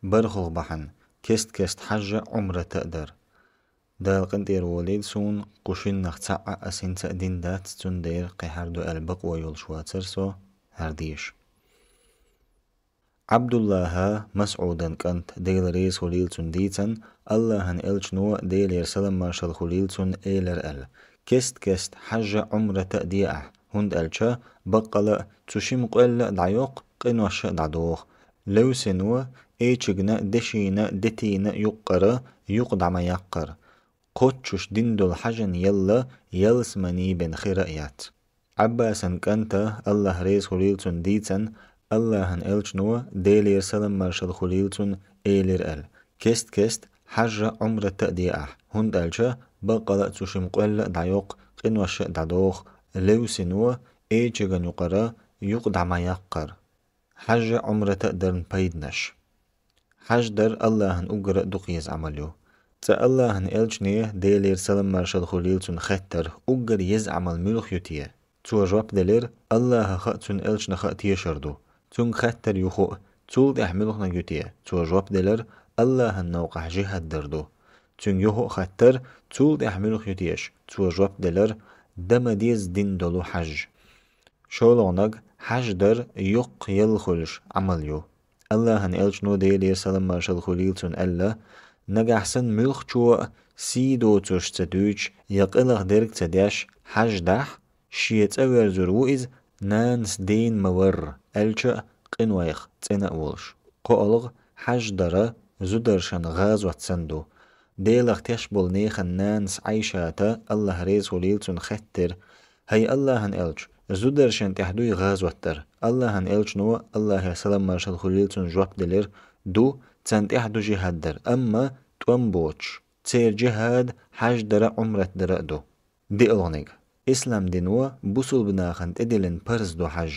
برخل بحن كست حجة عمرة تقدر دال قنتير وليد سون قشن نختسع أسين تقدين دات تندير قحردو البق ويول شواتر هرديش عبد الله مسعودا كنت ديل ريس خليلتون ديتن الله هن إلشنو ديل يرسلم مارشال خليلتون إيلر كست حجة عمرة تأديع هند ألشا بقل تشيم قل دعيوق قنوش دعدوخ لو سنو ايشغنا دشينا دتينا يقر يقدع ما يقر قوتشوش دندل حجن يلا يلسمني بن خيرأيات عباسا كنت الله ريس خليلتون ديتن الله هن إلشنو ديل يرسلم مارشال خليلتون إيلر كست حجة عمرة تأديع هند ألشا بقل تشيم قل دعيوق قنوش دعدوخ لو سنو ايشغن يقر يقدع ما يقر حج عمرة تقدر بيدنش حج در الله هن أقرأ دقيز عمليو تا الله هن إلجنيه ديلير سلم مارشال خليلتون خطر أقر يزعمل ملوخ يتيه تو جواب دلير الله خطون إلجن خطيه شردو تون خطر يخو تول يحملوخ نجوتيه تو جواب دلير الله هن نوقع جهد دردو تون يخو خطر تول يحملوخ يتيش تو جواب دلير دم ديز دين دولو حج شولونغ حج در يق يلخلش عمليو الله هن إلجنو ديلير سلم مارشال خليلتون ألا نجحسن ملخ شو سيدو توش تدوش يقلق درك تداش حج دح شيت أور زروئز نانس دين مور ألشا قنويخ تنا أولش قولغ حج در زدرشن غاز واتسندو ديلغ تشبول نيخن نانس عيشاتا الله ريز خليلتون خطر هي الله هن إلج زدرشن تحدوي غاز واتر الله هن إلج نو الله سلام مارشال خليلتون جواب دلير دو تسنت احدو جهاد در اما توانبوش تسير جهاد حج در عمرت در دو دي الغنيق اسلام دينو بوصل بناخن تدلن برز دو حج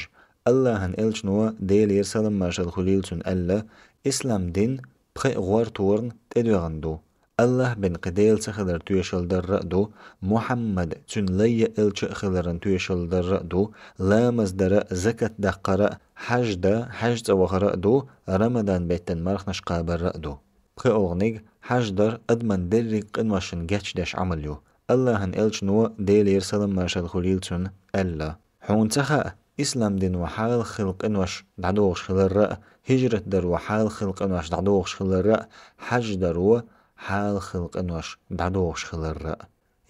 الله هن إلج نو ديل يرسلم مارشال خليلتون ألا اسلام دين بخي غوار تورن تدوغن دو الله بن قديل تخدر تويشل در دو محمد تن لي إلش خدرن تويشل در دو لامز در زكاة دقرأ حج دا حج توخرأ دو رمضان بيتن مرخنش قابر دو بخي أغنيق حج در أدمن درق قنوشن جاتش داش عمليو الله هن إلش نو ديل يرسلم مارشال خليلتون ألا حون تخا إسلام دين وحال خلق إنوش دعدوغش خلال هجرة در وحال خلق إنوش دعدوغش خلال حج در حال خلق إنوش دعدوغش خلال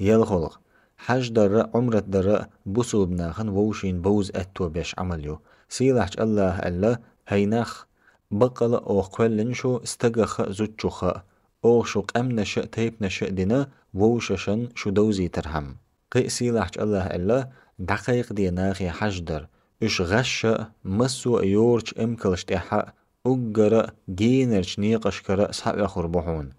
يل خلق حج در عمرة در بوصل بناخن ووشين بوز أتو بيش عمليو سيلحج الله ألا هيناخ بقل أو قولنشو استقخ زوتشوخ أو شو قمنا شئ تيبنا شئ دينا ووششن شو دوزي ترهم قي سيلحج الله ألا دقيق دي ناخي حج در إش غش مسو يورج إمكلش تحق أقرأ جينرش نيقش كرأ سحب يخور بحون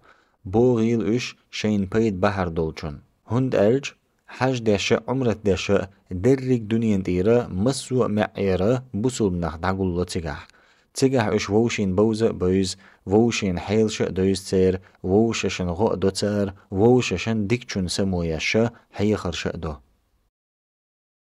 بوغيل إش شين بيد بحر دولشون هند ألج حج داشا عمرة داشا درك دنيا ديرا مسو معيرا بوصل بناخ دعقول تجح إش ووشين بوزة بوز ووشين حيلش دوز تير ووششن غو دو تير ووششن ديكشون سمو يشا حيخر شأدو